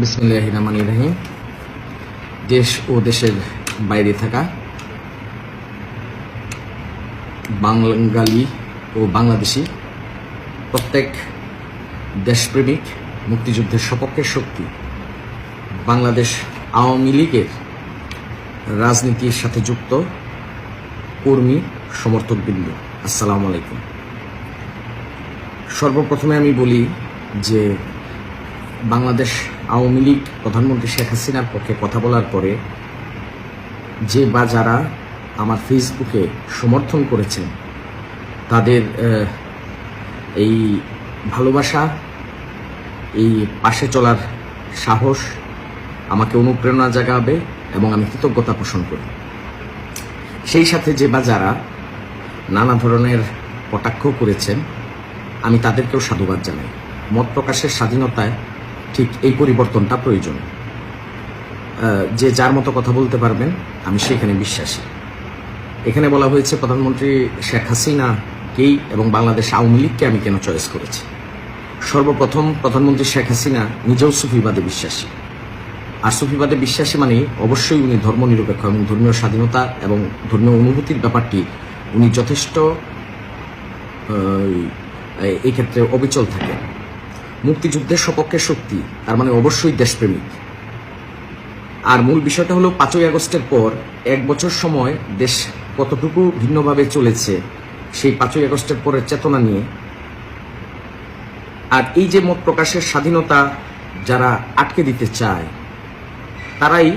বিসমিল্লাহির রহমানির রহিম। দেশ ও দেশের বাইরে থাকা বাঙালি ও বাংলাদেশি প্রত্যেক দেশপ্রেমিক, মুক্তিযুদ্ধের সপক্ষের শক্তি, বাংলাদেশ আওয়ামী লীগের রাজনীতির সাথে যুক্ত কর্মী সমর্থকবৃন্দ, আসসালামু আলাইকুম। সর্বপ্রথমে আমি বলি যে বাংলাদেশ আওয়ামী লীগ প্রধানমন্ত্রী শেখ হাসিনার পক্ষে কথা বলার পরে যে বা যারা আমার ফেসবুকে সমর্থন করেছেন তাদের এই ভালোবাসা, এই পাশে চলার সাহস আমাকে অনুপ্রেরণা জাগাবে এবং আমি কৃতজ্ঞতা পোষণ করি। সেই সাথে যে বা যারা নানা ধরনের কটাক্ষ করেছেন আমি তাদেরকেও সাধুবাদ জানাই। মত প্রকাশের স্বাধীনতায় ঠিক এই পরিবর্তনটা প্রয়োজন। যে যার মতো কথা বলতে পারবেন, আমি সেখানে বিশ্বাসী। এখানে বলা হয়েছে প্রধানমন্ত্রী শেখ হাসিনাকেই এবং বাংলাদেশ আওয়ামী লীগকে আমি কেন চয়েস করেছি। সর্বপ্রথম প্রধানমন্ত্রী শেখ হাসিনা নিজেও সুফিবাদে বিশ্বাসী, আর সুফিবাদে বিশ্বাসী মানে অবশ্যই উনি ধর্মনিরপেক্ষ এবং ধর্মীয় স্বাধীনতা এবং ধর্মীয় অনুভূতির ব্যাপারটি উনি যথেষ্ট এই ক্ষেত্রে অবিচল থাকে। মুক্তিযুদ্ধের সপক্ষে শক্তি, তার মানে অবশ্যই দেশপ্রেমিক। আর মূল বিষয়টা হলো 5ই আগস্টের পর 1 বছর সময় দেশ কতটুকু ভিন্নভাবে চলেছে সেই 5ই আগস্টের পরের চেতনা নিয়ে। আর এই যে মত প্রকাশের স্বাধীনতা যারা আটকে দিতে চায় তারাই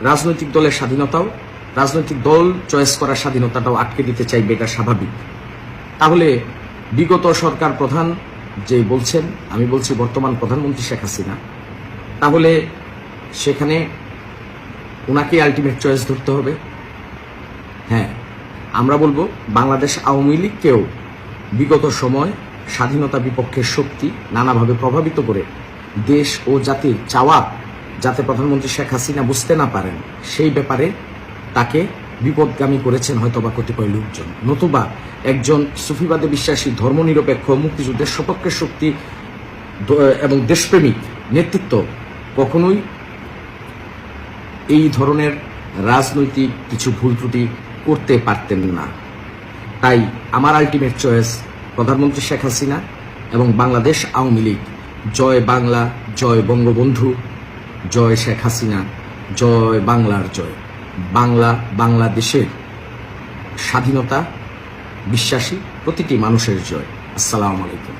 রাজনৈতিক দলের স্বাধীনতাও, রাজনৈতিক দল চয়েস করার স্বাধীনতাটাও আটকে দিতে চাইবে, এটা স্বাভাবিক। তাহলে বিগত সরকার প্রধান যে বলছেন, আমি বলছি বর্তমান প্রধানমন্ত্রী শেখ হাসিনা, তাহলে সেখানে ওনাকে আলটিমেট চয়েস ধরতে হবে। হ্যাঁ, আমরা বলবো বাংলাদেশ আওয়ামী লীগকেও বিগত সময় স্বাধীনতা বিপক্ষের শক্তি নানাভাবে প্রভাবিত করে দেশ ও জাতির চাওয়া যাতে প্রধানমন্ত্রী শেখ হাসিনা বুঝতে না পারেন সেই ব্যাপারে তাকে বিপদগামী করেছেন হয়তোবা কতিপয় লোকজন, নতুবা একজন সুফিবাদে বিশ্বাসী, ধর্মনিরপেক্ষ, মুক্তিযুদ্ধের সপক্ষের শক্তি এবং দেশপ্রেমিক নেতৃত্ব কখনোই এই ধরনের রাজনৈতিক কিছু ভুল ত্রুটি করতে পারতেন না। তাই আমার আলটিমেট চয়েস প্রধানমন্ত্রী শেখ হাসিনা এবং বাংলাদেশ আওয়ামী লীগ। জয় বাংলা, জয় বঙ্গবন্ধু, জয় শেখ হাসিনা, জয় বাংলার জয়। বাংলা, বাংলাদেশের স্বাধীনতা বিশ্বাসী প্রতিটি মানুষের জয়। আসসালামু আলাইকুম।